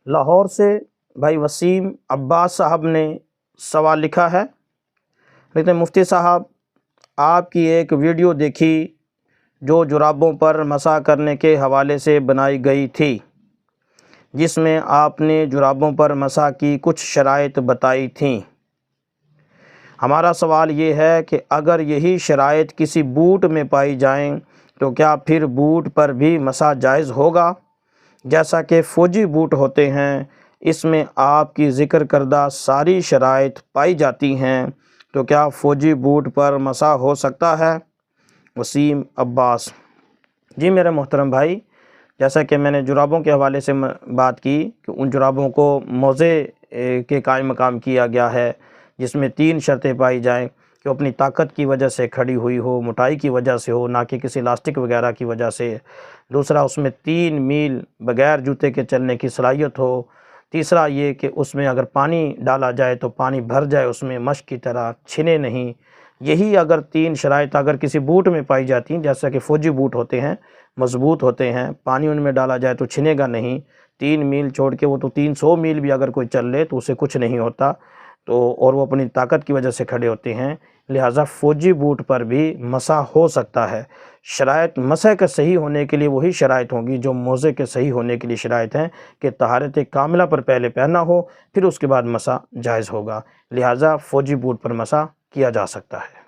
لاہور سے بھائی وسیم عباس صاحب نے سوال لکھا ہے، لیکن مفتی صاحب آپ کی ایک ویڈیو دیکھی جو جرابوں پر مسح کرنے کے حوالے سے بنائی گئی تھی، جس میں آپ نے جرابوں پر مسح کی کچھ شرائط بتائی تھیں۔ ہمارا سوال یہ ہے کہ اگر یہی شرائط کسی بوٹ میں پائی جائیں تو کیا پھر بوٹ پر بھی مسح جائز ہوگا؟ جیسا کہ فوجی بوٹ ہوتے ہیں، اس میں آپ کی ذکر کردہ ساری شرائط پائی جاتی ہیں، تو کیا فوجی بوٹ پر مسح ہو سکتا ہے؟ وسیم عباس: جی میرے محترم بھائی، جیسا کہ میں نے جرابوں کے حوالے سے بات کی کہ ان جرابوں کو موزے کے قائم مقام کیا گیا ہے، جس میں 3 شرطیں پائی جائیں کہ اپنی طاقت کی وجہ سے کھڑی ہوئی ہو، موٹائی کی وجہ سے ہو، نہ کہ کسی لاسٹک وغیرہ کی وجہ سے۔ دوسرا، اس میں 3 میل بغیر جوتے کے چلنے کی صلاحیت ہو۔ تیسرا یہ کہ اس میں اگر پانی ڈالا جائے تو پانی بھر جائے، اس میں مشق کی طرح چھنے نہیں۔ یہی اگر 3 شرائط اگر کسی بوٹ میں پائی جاتی ہیں، جیسا کہ فوجی بوٹ ہوتے ہیں، مضبوط ہوتے ہیں، پانی ان میں ڈالا جائے تو چھنے گا نہیں، 3 میل چھوڑ کے وہ تو 300 میل بھی اگر کوئی چل لے تو اسے کچھ نہیں ہوتا، تو اور وہ اپنی طاقت کی وجہ سے کھڑے ہوتے ہیں، لہٰذا فوجی بوٹ پر بھی مسح ہو سکتا ہے۔ شرائط مسح کے صحیح ہونے کے لیے وہی شرائط ہوں گی جو موزے کے صحیح ہونے کے لیے شرائط ہیں، کہ طہارت کاملہ پر پہلے پہننا ہو، پھر اس کے بعد مسح جائز ہوگا، لہٰذا فوجی بوٹ پر مسح کیا جا سکتا ہے۔